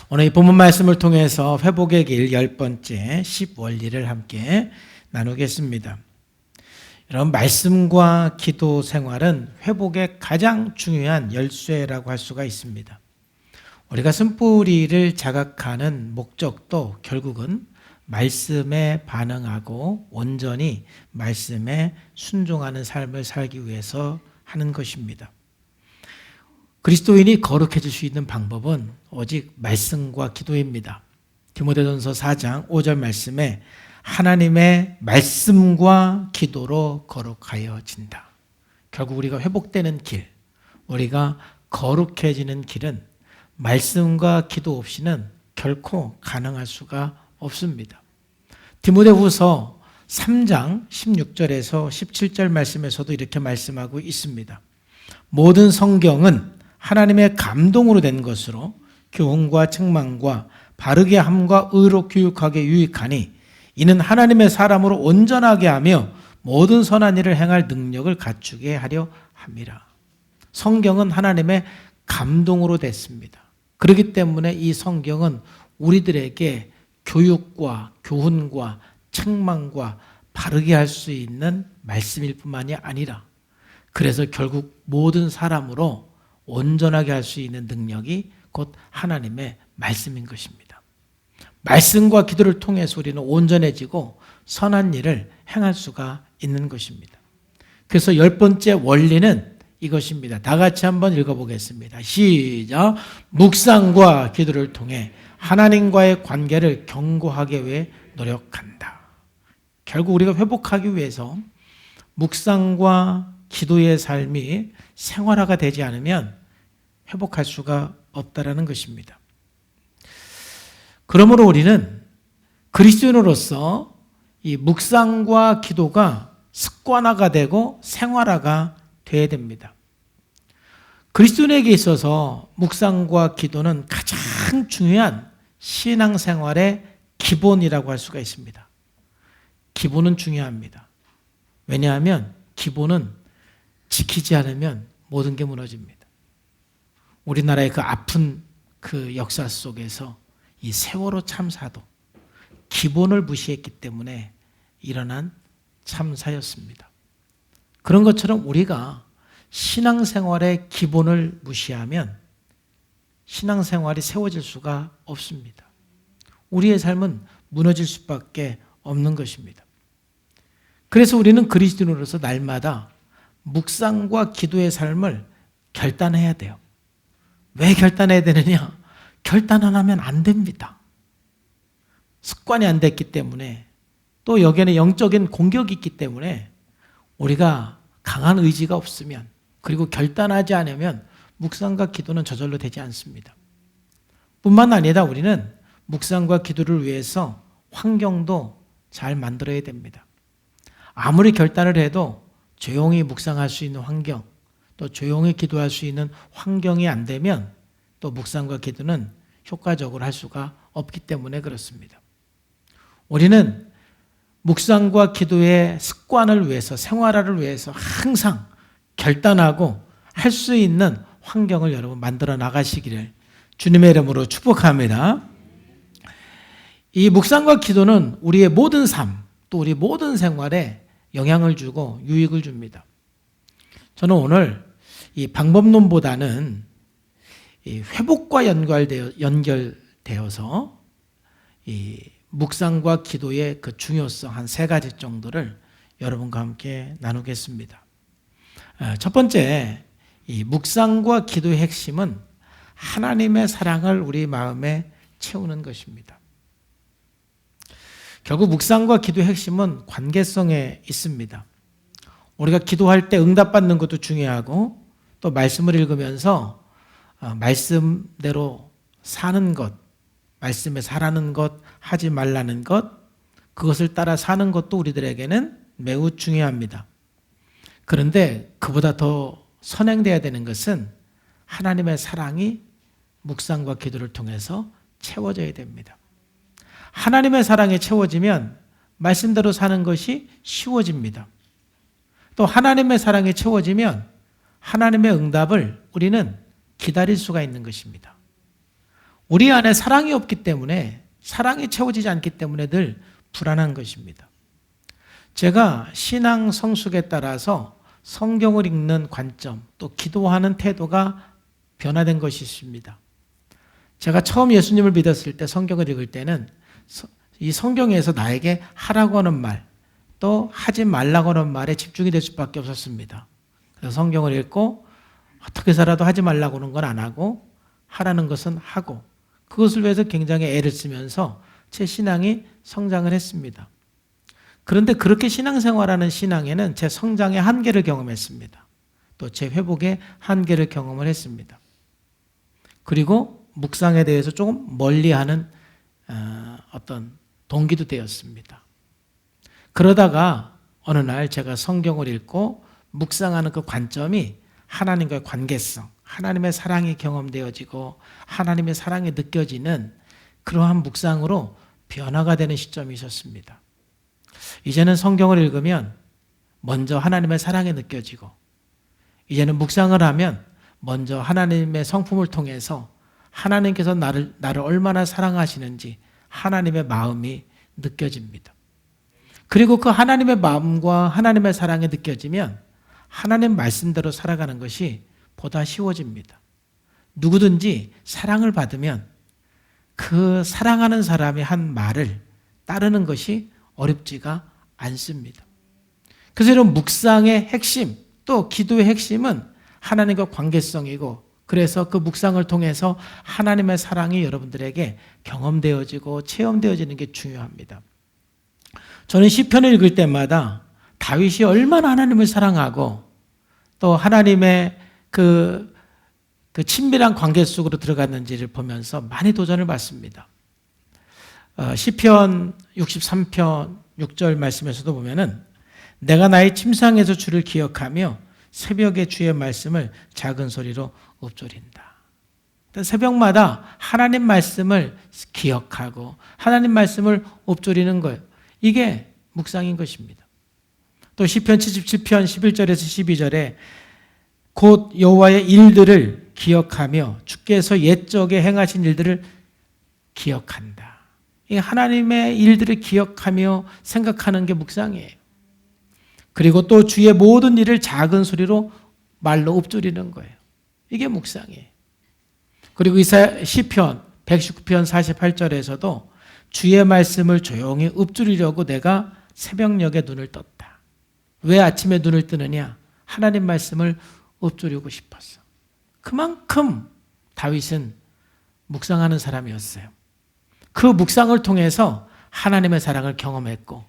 오늘 이 본문 말씀을 통해서 회복의 길 10번째 10원리를 함께 나누겠습니다. 여러분, 말씀과 기도 생활은 회복의 가장 중요한 열쇠라고 할 수가 있습니다. 우리가 쓴뿌리를 자각하는 목적도 결국은 말씀에 반응하고 온전히 말씀에 순종하는 삶을 살기 위해서 하는 것입니다. 그리스도인이 거룩해질 수 있는 방법은 오직 말씀과 기도입니다. 디모데전서 4장 5절 말씀에 하나님의 말씀과 기도로 거룩하여진다. 결국 우리가 회복되는 길, 우리가 거룩해지는 길은 말씀과 기도 없이는 결코 가능할 수가 없습니다. 디모데후서 3장 16절에서 17절 말씀에서도 이렇게 말씀하고 있습니다. 모든 성경은 하나님의 감동으로 된 것으로 교훈과 책망과 바르게 함과 의로 교육하게 유익하니 이는 하나님의 사람으로 온전하게 하며 모든 선한 일을 행할 능력을 갖추게 하려 함이라. 성경은 하나님의 감동으로 됐습니다. 그렇기 때문에 이 성경은 우리들에게 교육과 교훈과 책망과 바르게 할 수 있는 말씀일 뿐만이 아니라 그래서 결국 모든 사람으로 온전하게 할 수 있는 능력이 곧 하나님의 말씀인 것입니다. 말씀과 기도를 통해서 우리는 온전해지고 선한 일을 행할 수가 있는 것입니다. 그래서 10번째 원리는 이것입니다. 다 같이 한번 읽어보겠습니다. 시작. 묵상과 기도를 통해 하나님과의 관계를 견고하게 위해 노력한다. 결국 우리가 회복하기 위해서 묵상과 기도의 삶이 생활화가 되지 않으면 회복할 수가 없다라는 것입니다. 그러므로 우리는 그리스도인으로서 이 묵상과 기도가 습관화가 되고 생활화가 되어야 됩니다. 그리스도인에게 있어서 묵상과 기도는 가장 중요한 신앙생활의 기본이라고 할 수가 있습니다. 기본은 중요합니다. 왜냐하면 기본은 지키지 않으면 모든 게 무너집니다. 우리나라의 그 아픈 그 역사 속에서 이 세월호 참사도 기본을 무시했기 때문에 일어난 참사였습니다. 그런 것처럼 우리가 신앙생활의 기본을 무시하면 신앙생활이 세워질 수가 없습니다. 우리의 삶은 무너질 수밖에 없는 것입니다. 그래서 우리는 그리스도인으로서 날마다 묵상과 기도의 삶을 결단해야 돼요. 왜 결단해야 되느냐? 결단 안 하면 안 됩니다. 습관이 안 됐기 때문에 또 여기에는 영적인 공격이 있기 때문에 우리가 강한 의지가 없으면 그리고 결단하지 않으면 묵상과 기도는 저절로 되지 않습니다. 뿐만 아니라 우리는 묵상과 기도를 위해서 환경도 잘 만들어야 됩니다. 아무리 결단을 해도 조용히 묵상할 수 있는 환경, 또 조용히 기도할 수 있는 환경이 안 되면 또 묵상과 기도는 효과적으로 할 수가 없기 때문에 그렇습니다. 우리는 묵상과 기도의 습관을 위해서, 생활화를 위해서 항상 결단하고 할 수 있는 환경을 여러분 만들어 나가시기를 주님의 이름으로 축복합니다. 이 묵상과 기도는 우리의 모든 삶, 또 우리 모든 생활에 영향을 주고 유익을 줍니다. 저는 오늘 이 방법론보다는 이 회복과 연결되어서 이 묵상과 기도의 그 중요성 한 3가지 정도를 여러분과 함께 나누겠습니다. 첫 번째, 이 묵상과 기도의 핵심은 하나님의 사랑을 우리 마음에 채우는 것입니다. 결국 묵상과 기도의 핵심은 관계성에 있습니다. 우리가 기도할 때 응답받는 것도 중요하고 또 말씀을 읽으면서 말씀대로 사는 것, 말씀에 사라는 것, 하지 말라는 것, 그것을 따라 사는 것도 우리들에게는 매우 중요합니다. 그런데 그보다 더 선행되어야 되는 것은 하나님의 사랑이 묵상과 기도를 통해서 채워져야 됩니다. 하나님의 사랑이 채워지면 말씀대로 사는 것이 쉬워집니다. 또 하나님의 사랑이 채워지면 하나님의 응답을 우리는 기다릴 수가 있는 것입니다. 우리 안에 사랑이 없기 때문에, 사랑이 채워지지 않기 때문에 늘 불안한 것입니다. 제가 신앙 성숙에 따라서 성경을 읽는 관점, 또 기도하는 태도가 변화된 것이 있습니다. 제가 처음 예수님을 믿었을 때 성경을 읽을 때는 이 성경에서 나에게 하라고 하는 말, 또 하지 말라고 하는 말에 집중이 될 수밖에 없었습니다. 그래서 성경을 읽고 어떻게 살아도 하지 말라고 하는 건 안 하고 하라는 것은 하고, 그것을 위해서 굉장히 애를 쓰면서 제 신앙이 성장을 했습니다. 그런데 그렇게 신앙생활하는 신앙에는 제 성장의 한계를 경험했습니다. 또 제 회복의 한계를 경험을 했습니다. 그리고 묵상에 대해서 조금 멀리하는 어떤 동기도 되었습니다. 그러다가 어느 날 제가 성경을 읽고 묵상하는 그 관점이 하나님과의 관계성, 하나님의 사랑이 경험되어지고 하나님의 사랑이 느껴지는 그러한 묵상으로 변화가 되는 시점이 있었습니다. 이제는 성경을 읽으면 먼저 하나님의 사랑이 느껴지고, 이제는 묵상을 하면 먼저 하나님의 성품을 통해서 하나님께서 나를 얼마나 사랑하시는지 하나님의 마음이 느껴집니다. 그리고 그 하나님의 마음과 하나님의 사랑이 느껴지면 하나님 말씀대로 살아가는 것이 보다 쉬워집니다. 누구든지 사랑을 받으면 그 사랑하는 사람이 한 말을 따르는 것이 어렵지가 않습니다. 그래서 이런 묵상의 핵심, 또 기도의 핵심은 하나님과 관계성이고, 그래서 그 묵상을 통해서 하나님의 사랑이 여러분들에게 경험되어지고 체험되어지는 게 중요합니다. 저는 시편을 읽을 때마다 다윗이 얼마나 하나님을 사랑하고 또 하나님의 그 친밀한 관계 속으로 들어갔는지를 보면서 많이 도전을 받습니다. 시편 63편 6절 말씀에서도 보면은 내가 나의 침상에서 주를 기억하며 새벽에 주의 말씀을 작은 소리로 읊조린다. 새벽마다 하나님 말씀을 기억하고 하나님 말씀을 읊조리는 거예요. 이게 묵상인 것입니다. 또 시편 77편 11절에서 12절에 곧 여호와의 일들을 기억하며 주께서 옛적에 행하신 일들을 기억한다. 이 하나님의 일들을 기억하며 생각하는 게 묵상이에요. 그리고 또 주의 모든 일을 작은 소리로 말로 읊조리는 거예요. 이게 묵상이에요. 그리고 시편 119편 48절에서도 주의 말씀을 조용히 읊조리려고 내가 새벽녘에 눈을 떴다. 왜 아침에 눈을 뜨느냐? 하나님 말씀을 읊조리고 싶었어. 그만큼 다윗은 묵상하는 사람이었어요. 그 묵상을 통해서 하나님의 사랑을 경험했고,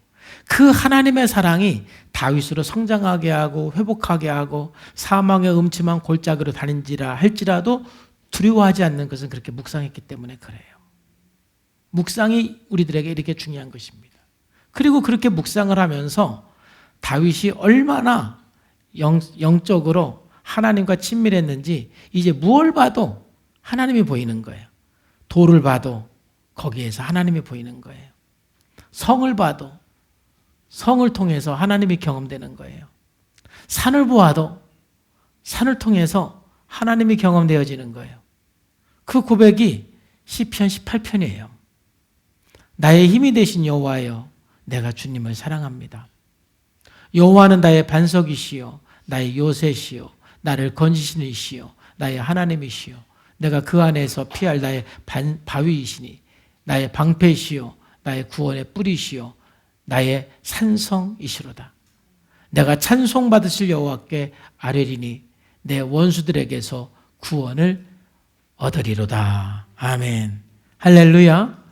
그 하나님의 사랑이 다윗으로 성장하게 하고 회복하게 하고 사망의 음침한 골짜기로 다닌지라 할지라도 두려워하지 않는 것은 그렇게 묵상했기 때문에 그래요. 묵상이 우리들에게 이렇게 중요한 것입니다. 그리고 그렇게 묵상을 하면서 다윗이 얼마나 영적으로 하나님과 친밀했는지 이제 무엇을 봐도 하나님이 보이는 거예요. 돌을 봐도 거기에서 하나님이 보이는 거예요. 성을 봐도 성을 통해서 하나님이 경험되는 거예요. 산을 보아도 산을 통해서 하나님이 경험되어지는 거예요. 그 고백이 시편 18편이에요. 나의 힘이 되신 여호와여, 내가 주님을 사랑합니다. 여호와는 나의 반석이시요 나의 요새시요 나를 건지시는 이시요 나의 하나님이시요 내가 그 안에서 피할 나의 바위이시니 나의 방패시요 나의 구원의 뿌리시요 나의 산성이시로다. 내가 찬송받으실 여호와께 아뢰리니 내 원수들에게서 구원을 얻으리로다. 아멘. 할렐루야.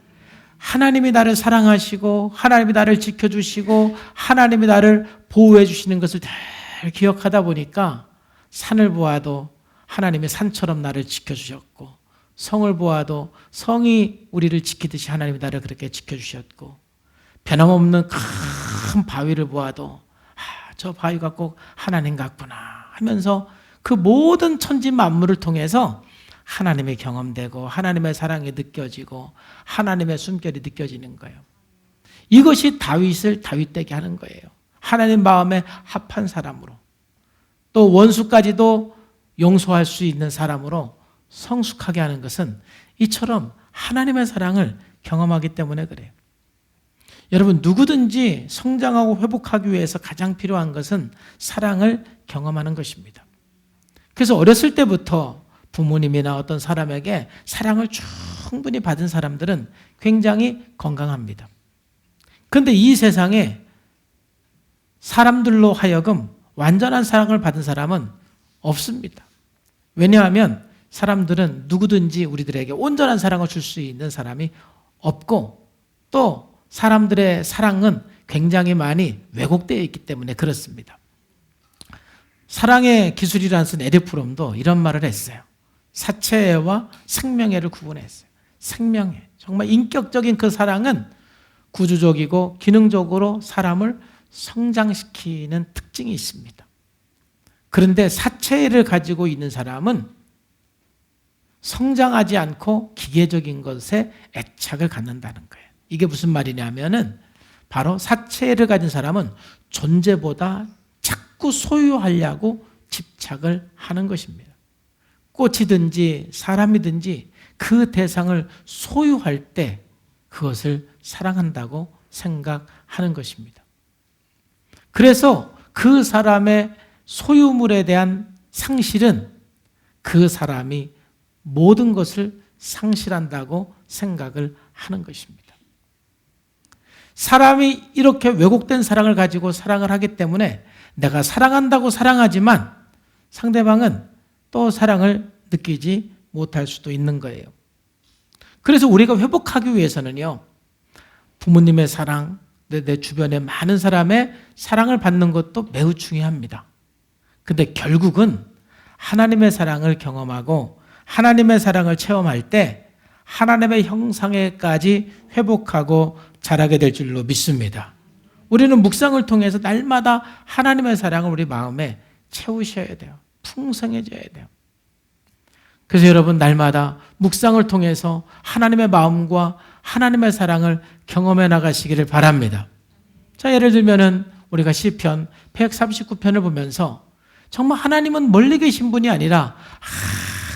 하나님이 나를 사랑하시고 하나님이 나를 지켜주시고 하나님이 나를 보호해 주시는 것을 잘 기억하다 보니까 산을 보아도 하나님의 산처럼 나를 지켜주셨고, 성을 보아도 성이 우리를 지키듯이 하나님이 나를 그렇게 지켜주셨고, 변함없는 큰 바위를 보아도 저 바위가 꼭 하나님 같구나 하면서 그 모든 천지 만물을 통해서 하나님의 경험되고 하나님의 사랑이 느껴지고 하나님의 숨결이 느껴지는 거예요. 이것이 다윗을 다윗되게 하는 거예요. 하나님 마음에 합한 사람으로, 또 원수까지도 용서할 수 있는 사람으로 성숙하게 하는 것은 이처럼 하나님의 사랑을 경험하기 때문에 그래요. 여러분, 누구든지 성장하고 회복하기 위해서 가장 필요한 것은 사랑을 경험하는 것입니다. 그래서 어렸을 때부터 부모님이나 어떤 사람에게 사랑을 충분히 받은 사람들은 굉장히 건강합니다. 그런데 이 세상에 사람들로 하여금 완전한 사랑을 받은 사람은 없습니다. 왜냐하면 사람들은 누구든지 우리들에게 온전한 사랑을 줄 수 있는 사람이 없고, 또 사람들의 사랑은 굉장히 많이 왜곡되어 있기 때문에 그렇습니다. 사랑의 기술이라는 쓴 에릭 프롬도 이런 말을 했어요. 사체애와 생명애를 구분했어요. 생명애, 정말 인격적인 그 사랑은 구조적이고 기능적으로 사람을 성장시키는 특징이 있습니다. 그런데 사체애를 가지고 있는 사람은 성장하지 않고 기계적인 것에 애착을 갖는다는 거예요. 이게 무슨 말이냐면은 바로 사체애를 가진 사람은 존재보다 자꾸 소유하려고 집착을 하는 것입니다. 꽃이든지 사람이든지 그 대상을 소유할 때 그것을 사랑한다고 생각하는 것입니다. 그래서 그 사람의 소유물에 대한 상실은 그 사람이 모든 것을 상실한다고 생각을 하는 것입니다. 사람이 이렇게 왜곡된 사랑을 가지고 사랑을 하기 때문에 내가 사랑한다고 사랑하지만 상대방은 또 사랑을 느끼지 못할 수도 있는 거예요. 그래서 우리가 회복하기 위해서는요, 부모님의 사랑, 내 주변에 많은 사람의 사랑을 받는 것도 매우 중요합니다. 근데 결국은 하나님의 사랑을 경험하고 하나님의 사랑을 체험할 때 하나님의 형상에까지 회복하고 자라게 될 줄로 믿습니다. 우리는 묵상을 통해서 날마다 하나님의 사랑을 우리 마음에 채우셔야 돼요. 풍성해져야 돼요. 그래서 여러분, 날마다 묵상을 통해서 하나님의 마음과 하나님의 사랑을 경험해 나가시기를 바랍니다. 자, 예를 들면은 우리가 시편 139편을 보면서 정말 하나님은 멀리 계신 분이 아니라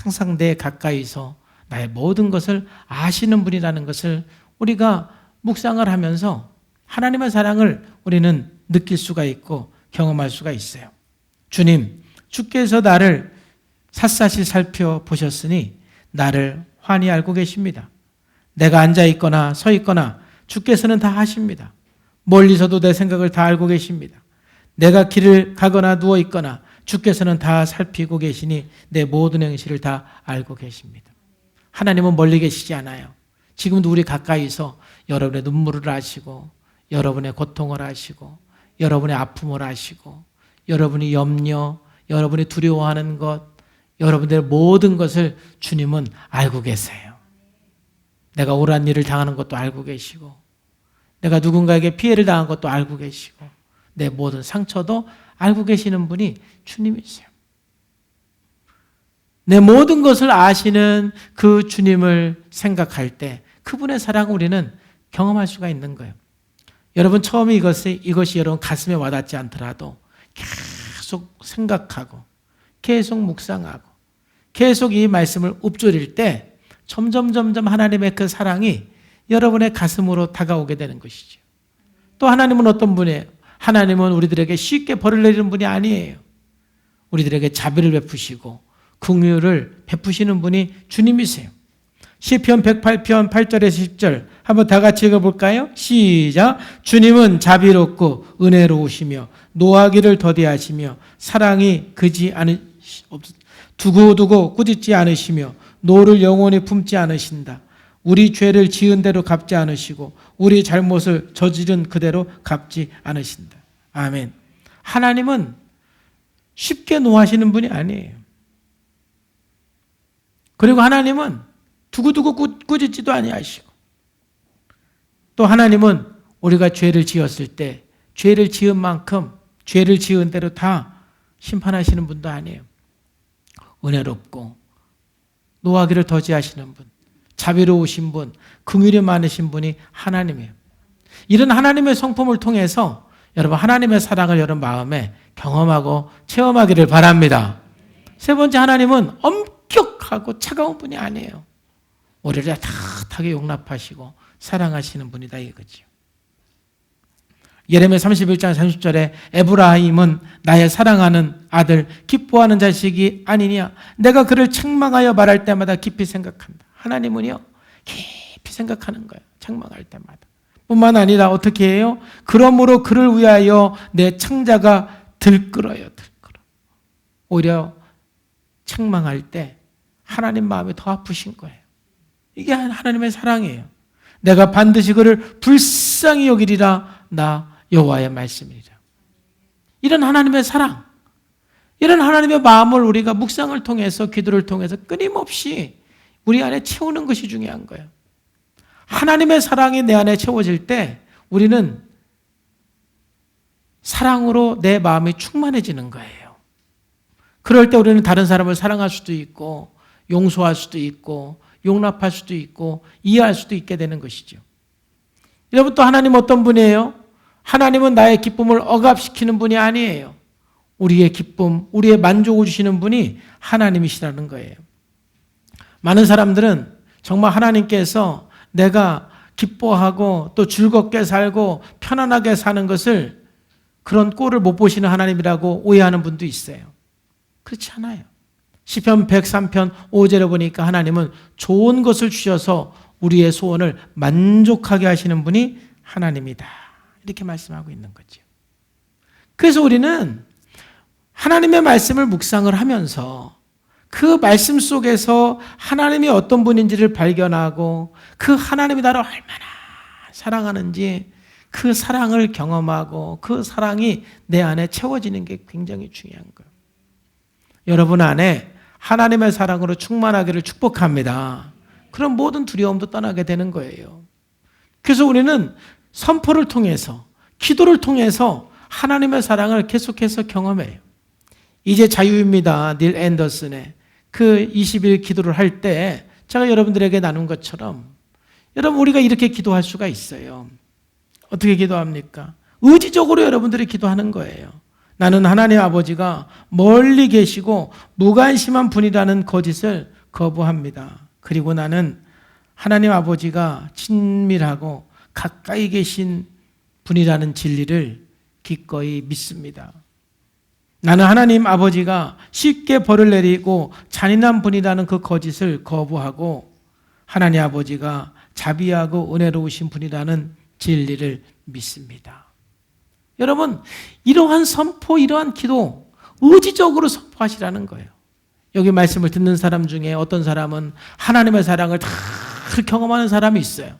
항상 내 가까이서 나의 모든 것을 아시는 분이라는 것을 우리가 묵상을 하면서 하나님의 사랑을 우리는 느낄 수가 있고 경험할 수가 있어요. 주님, 주께서 나를 샅샅이 살펴보셨으니 나를 환히 알고 계십니다. 내가 앉아있거나 서있거나 주께서는 다 하십니다. 멀리서도 내 생각을 다 알고 계십니다. 내가 길을 가거나 누워있거나 주께서는 다 살피고 계시니 내 모든 행실을 다 알고 계십니다. 하나님은 멀리 계시지 않아요. 지금도 우리 가까이서 여러분의 눈물을 아시고 여러분의 고통을 아시고 여러분의 아픔을 아시고 여러분이 염려, 여러분이 두려워하는 것, 여러분들의 모든 것을 주님은 알고 계세요. 내가 옳은 일을 당하는 것도 알고 계시고 내가 누군가에게 피해를 당한 것도 알고 계시고 내 모든 상처도 알고 계시는 분이 주님이세요. 내 모든 것을 아시는 그 주님을 생각할 때 그분의 사랑을 우리는 경험할 수가 있는 거예요. 여러분, 처음에 이것이 여러분 가슴에 와닿지 않더라도 계속 생각하고 계속 묵상하고 계속 이 말씀을 읊조릴 때 점점 하나님의 그 사랑이 여러분의 가슴으로 다가오게 되는 것이죠. 또 하나님은 어떤 분이에요? 하나님은 우리들에게 쉽게 벌을 내리는 분이 아니에요. 우리들에게 자비를 베푸시고 긍휼을 베푸시는 분이 주님이세요. 시편 108편 8절에서 10절 한번 다 같이 읽어볼까요? 시작. 주님은 자비롭고 은혜로우시며 노하기를 더디하시며 사랑이 두고두고 꾸짖지 않으시며 노를 영원히 품지 않으신다. 우리 죄를 지은 대로 갚지 않으시고 우리 잘못을 저지른 그대로 갚지 않으신다. 아멘. 하나님은 쉽게 노하시는 분이 아니에요. 그리고 하나님은 두고두고 꾸짖지도 아니하시고 또 하나님은 우리가 죄를 지었을 때 죄를 지은 만큼 죄를 지은 대로 다 심판하시는 분도 아니에요. 은혜롭고 노하기를 더디하시는 분, 자비로우신 분, 긍휼이 많으신 분이 하나님이에요. 이런 하나님의 성품을 통해서 여러분 하나님의 사랑을 여러분 마음에 경험하고 체험하기를 바랍니다. 세 번째, 하나님은 엄격하고 차가운 분이 아니에요. 우리를 따뜻하게 용납하시고 사랑하시는 분이다 이거죠. 예레미야 31장 30절에 에브라임은 나의 사랑하는 아들, 기뻐하는 자식이 아니냐. 내가 그를 책망하여 말할 때마다 깊이 생각한다. 하나님은요, 깊이 생각하는 거예요. 책망할 때마다. 뿐만 아니라 어떻게 해요? 그러므로 그를 위하여 내 창자가 들끓어요. 오히려 책망할 때 하나님 마음이 더 아프신 거예요. 이게 하나님의 사랑이에요. 내가 반드시 그를 불쌍히 여기리라. 나 여호와의 말씀이라. 이런 하나님의 사랑, 이런 하나님의 마음을 우리가 묵상을 통해서, 기도를 통해서 끊임없이 우리 안에 채우는 것이 중요한 거예요. 하나님의 사랑이 내 안에 채워질 때 우리는 사랑으로 내 마음이 충만해지는 거예요. 그럴 때 우리는 다른 사람을 사랑할 수도 있고, 용서할 수도 있고, 용납할 수도 있고, 이해할 수도 있게 되는 것이죠. 여러분, 또 하나님 어떤 분이에요? 하나님은 나의 기쁨을 억압시키는 분이 아니에요. 우리의 기쁨, 우리의 만족을 주시는 분이 하나님이시라는 거예요. 많은 사람들은 정말 하나님께서 내가 기뻐하고 또 즐겁게 살고 편안하게 사는 것을, 그런 꼴을 못 보시는 하나님이라고 오해하는 분도 있어요. 그렇지 않아요. 시편 103편 5절에 보니까 하나님은 좋은 것을 주셔서 우리의 소원을 만족하게 하시는 분이 하나님이다, 이렇게 말씀하고 있는 거죠. 그래서 우리는 하나님의 말씀을 묵상을 하면서 그 말씀 속에서 하나님이 어떤 분인지를 발견하고, 그 하나님이 나를 얼마나 사랑하는지 그 사랑을 경험하고 그 사랑이 내 안에 채워지는 게 굉장히 중요한 거예요. 여러분 안에 하나님의 사랑으로 충만하기를 축복합니다. 그럼 모든 두려움도 떠나게 되는 거예요. 그래서 우리는 선포를 통해서, 기도를 통해서 하나님의 사랑을 계속해서 경험해요. 이제 자유입니다. 닐 앤더슨의 그 20일 기도를 할 때 제가 여러분들에게 나눈 것처럼, 여러분 우리가 이렇게 기도할 수가 있어요. 어떻게 기도합니까? 의지적으로 여러분들이 기도하는 거예요. 나는 하나님 아버지가 멀리 계시고 무관심한 분이라는 거짓을 거부합니다. 그리고 나는 하나님 아버지가 친밀하고 가까이 계신 분이라는 진리를 기꺼이 믿습니다. 나는 하나님 아버지가 쉽게 벌을 내리고 잔인한 분이라는 그 거짓을 거부하고 하나님 아버지가 자비하고 은혜로우신 분이라는 진리를 믿습니다. 여러분, 이러한 선포, 이러한 기도 의지적으로 선포하시라는 거예요. 여기 말씀을 듣는 사람 중에 어떤 사람은 하나님의 사랑을 다 경험하는 사람이 있어요.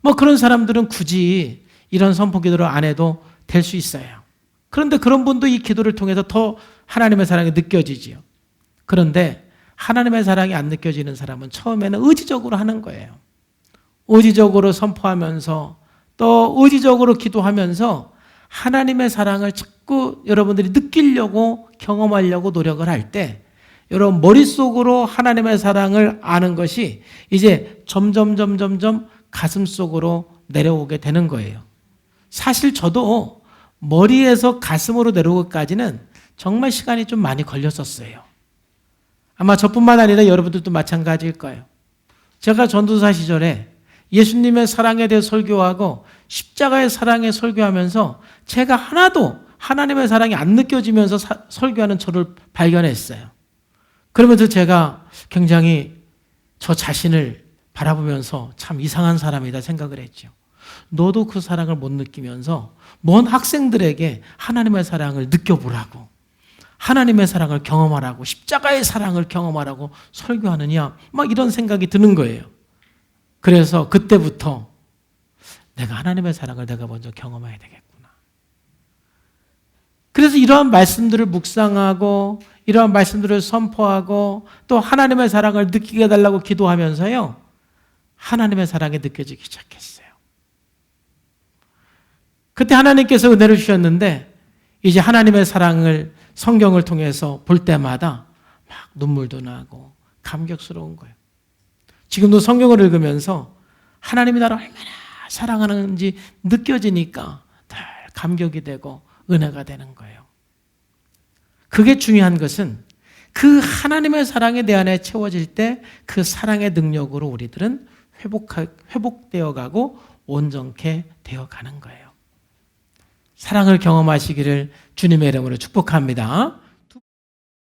뭐 그런 사람들은 굳이 이런 선포 기도를 안 해도 될 수 있어요. 그런데 그런 분도 이 기도를 통해서 더 하나님의 사랑이 느껴지지요. 그런데 하나님의 사랑이 안 느껴지는 사람은 처음에는 의지적으로 하는 거예요. 의지적으로 선포하면서 또 의지적으로 기도하면서 하나님의 사랑을 자꾸 여러분들이 느끼려고, 경험하려고 노력을 할 때 여러분 머릿속으로 하나님의 사랑을 아는 것이 이제 점점 가슴 속으로 내려오게 되는 거예요. 사실 저도 머리에서 가슴으로 내려오기까지는 정말 시간이 좀 많이 걸렸었어요. 아마 저뿐만 아니라 여러분들도 마찬가지일 거예요. 제가 전도사 시절에 예수님의 사랑에 대해 설교하고 십자가의 사랑에 설교하면서 제가 하나도 하나님의 사랑이 안 느껴지면서 설교하는 저를 발견했어요. 그러면서 제가 굉장히 저 자신을 바라보면서 참 이상한 사람이다 생각을 했죠. 너도 그 사랑을 못 느끼면서 먼 학생들에게 하나님의 사랑을 느껴보라고, 하나님의 사랑을 경험하라고, 십자가의 사랑을 경험하라고 설교하느냐, 막 이런 생각이 드는 거예요. 그래서 그때부터 내가 하나님의 사랑을 내가 먼저 경험해야 되겠구나. 그래서 이러한 말씀들을 묵상하고 이러한 말씀들을 선포하고 또 하나님의 사랑을 느끼게 해달라고 기도하면서요, 하나님의 사랑이 느껴지기 시작했어요. 그때 하나님께서 은혜를 주셨는데 이제 하나님의 사랑을 성경을 통해서 볼 때마다 막 눈물도 나고 감격스러운 거예요. 지금도 성경을 읽으면서 하나님이 나를 얼마나 사랑하는지 느껴지니까 늘 감격이 되고 은혜가 되는 거예요. 그게 중요한 것은 그 하나님의 사랑이 내 안에 채워질 때 그 사랑의 능력으로 우리들은 회복되어 가고 온전케 되어 가는 거예요. 사랑을 경험하시기를 주님의 이름으로 축복합니다.